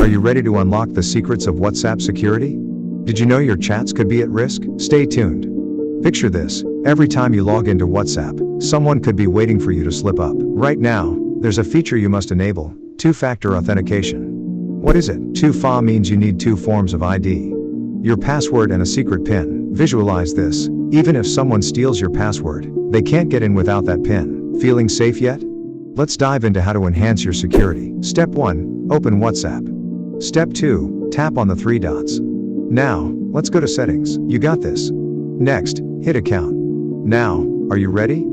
Are you ready to unlock the secrets of WhatsApp security? Did you know your chats could be at risk? Stay tuned. Picture this, every time you log into WhatsApp, someone could be waiting for you to slip up. Right now, there's a feature you must enable, two-factor authentication. What is it? 2FA means you need two forms of ID. Your password and a secret PIN. Visualize this, even if someone steals your password, they can't get in without that PIN. Feeling safe yet? Let's dive into how to enhance your security. Step 1, open WhatsApp. Step 2, tap on the three dots. Now, let's go to settings. You got this. Next, hit account. Now, are you ready?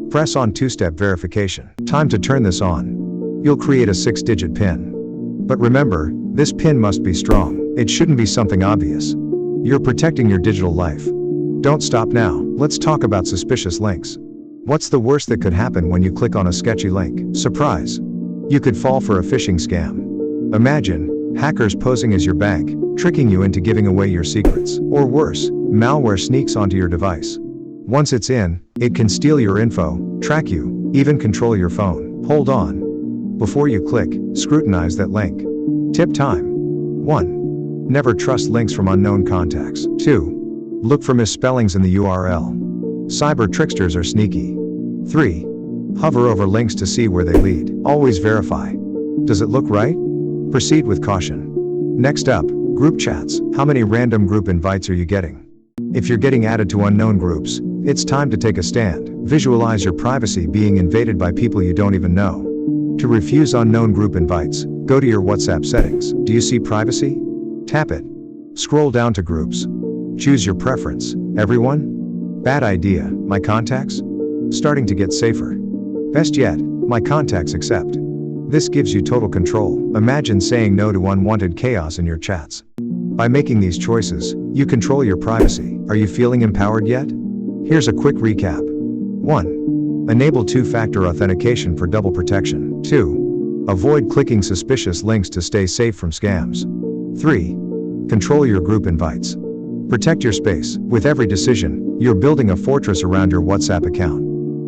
Press on two-step verification. Time to turn this on. You'll create a 6-digit PIN. But remember, this PIN must be strong. It shouldn't be something obvious. You're protecting your digital life. Don't stop now. Let's talk about suspicious links. What's the worst that could happen when you click on a sketchy link? Surprise! You could fall for a phishing scam. Imagine hackers posing as your bank, tricking you into giving away your secrets. Or worse, malware sneaks onto your device. Once it's in, it can steal your info, track you, even control your phone. Hold on. Before you click, scrutinize that link. Tip time. 1. Never trust links from unknown contacts. 2. Look for misspellings in the URL. Cyber tricksters are sneaky. 3. Hover over links to see where they lead. Always verify. Does it look right? Proceed with caution. Next up, group chats. How many random group invites are you getting? If you're getting added to unknown groups, it's time to take a stand. Visualize your privacy being invaded by people you don't even know. To refuse unknown group invites, go to your WhatsApp settings. Do you see privacy? Tap it. Scroll down to groups. Choose your preference. Everyone? Bad idea. My contacts? Starting to get safer. Best yet, my contacts accept. This gives you total control. Imagine saying no to unwanted chaos in your chats. By making these choices, you control your privacy. Are you feeling empowered yet? Here's a quick recap. 1. Enable two-factor authentication for double protection. 2. Avoid clicking suspicious links to stay safe from scams. 3. Control your group invites. Protect your space. With every decision, you're building a fortress around your WhatsApp account.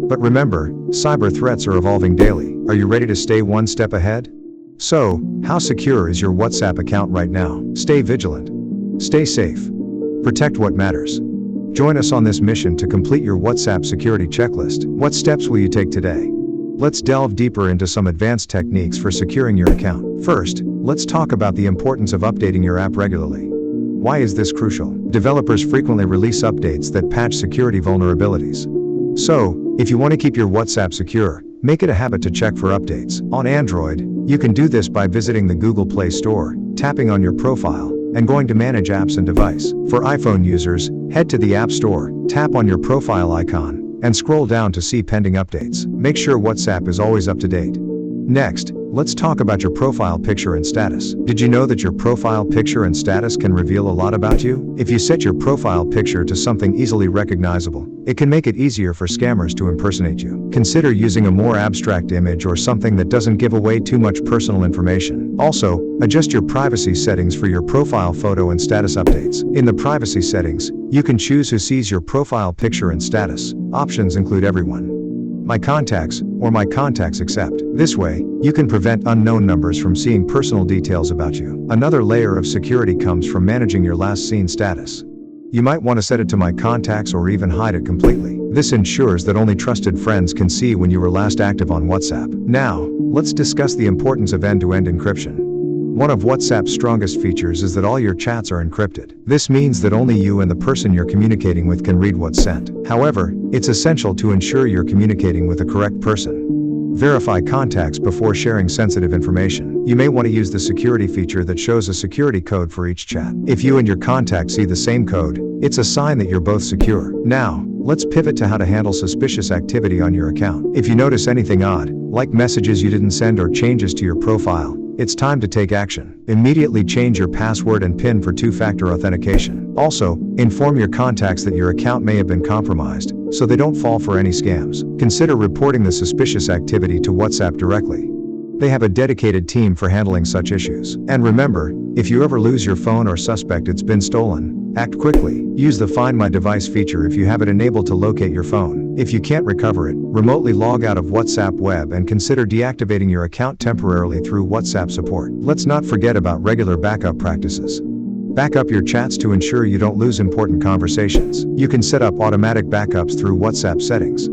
But remember, cyber threats are evolving daily. Are you ready to stay one step ahead? So, how secure is your WhatsApp account right now? Stay vigilant. Stay safe. Protect what matters. Join us on this mission to complete your WhatsApp security checklist. What steps will you take today? Let's delve deeper into some advanced techniques for securing your account. First, let's talk about the importance of updating your app regularly. Why is this crucial? Developers frequently release updates that patch security vulnerabilities. So, if you want to keep your WhatsApp secure, make it a habit to check for updates. On Android, you can do this by visiting the Google Play Store, tapping on your profile, and going to Manage Apps and Device. For iPhone users, head to the App Store, tap on your profile icon, and scroll down to see pending updates. Make sure WhatsApp is always up to date. Next, let's talk about your profile picture and status. Did you know that your profile picture and status can reveal a lot about you? If you set your profile picture to something easily recognizable, it can make it easier for scammers to impersonate you. Consider using a more abstract image or something that doesn't give away too much personal information. Also, adjust your privacy settings for your profile photo and status updates. In the privacy settings, you can choose who sees your profile picture and status. Options include everyone, my contacts, or my contacts accept. This way, you can prevent unknown numbers from seeing personal details about you. Another layer of security comes from managing your last seen status. You might want to set it to my contacts or even hide it completely. This ensures that only trusted friends can see when you were last active on WhatsApp. Now, let's discuss the importance of end-to-end encryption. One of WhatsApp's strongest features is that all your chats are encrypted. This means that only you and the person you're communicating with can read what's sent. However, it's essential to ensure you're communicating with the correct person. Verify contacts before sharing sensitive information. You may want to use the security feature that shows a security code for each chat. If you and your contact see the same code, it's a sign that you're both secure. Now, let's pivot to how to handle suspicious activity on your account. If you notice anything odd, like messages you didn't send or changes to your profile, it's time to take action. Immediately change your password and PIN for two-factor authentication. Also, inform your contacts that your account may have been compromised, so they don't fall for any scams. Consider reporting the suspicious activity to WhatsApp directly. They have a dedicated team for handling such issues. And remember, if you ever lose your phone or suspect it's been stolen, Act quickly. Use the Find My Device feature if you have it enabled to locate your phone. If you can't recover it, remotely log out of WhatsApp Web and consider deactivating your account temporarily through WhatsApp support. Let's not forget about regular backup practices. Back up your chats to ensure you don't lose important conversations. You can set up automatic backups through WhatsApp settings.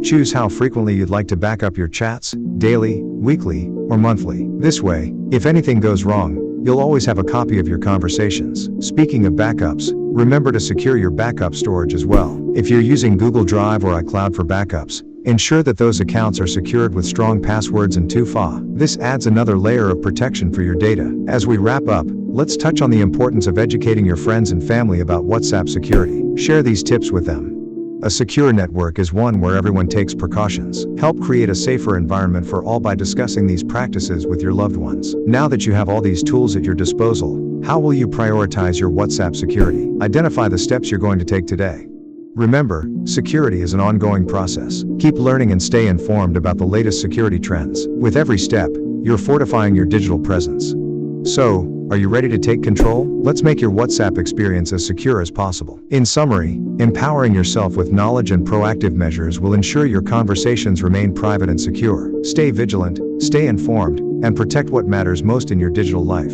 Choose how frequently you'd like to back up your chats, daily, weekly, or monthly. This way, if anything goes wrong, you'll always have a copy of your conversations. Speaking of backups, remember to secure your backup storage as well. If you're using Google Drive or iCloud for backups, ensure that those accounts are secured with strong passwords and 2FA. This adds another layer of protection for your data. As we wrap up, let's touch on the importance of educating your friends and family about WhatsApp security. Share these tips with them. A secure network is one where everyone takes precautions. Help create a safer environment for all by discussing these practices with your loved ones. Now that you have all these tools at your disposal, how will you prioritize your WhatsApp security? Identify the steps you're going to take today. Remember, security is an ongoing process. Keep learning and stay informed about the latest security trends. With every step, you're fortifying your digital presence. So, are you ready to take control? Let's make your WhatsApp experience as secure as possible. In summary, empowering yourself with knowledge and proactive measures will ensure your conversations remain private and secure. Stay vigilant, stay informed, and protect what matters most in your digital life.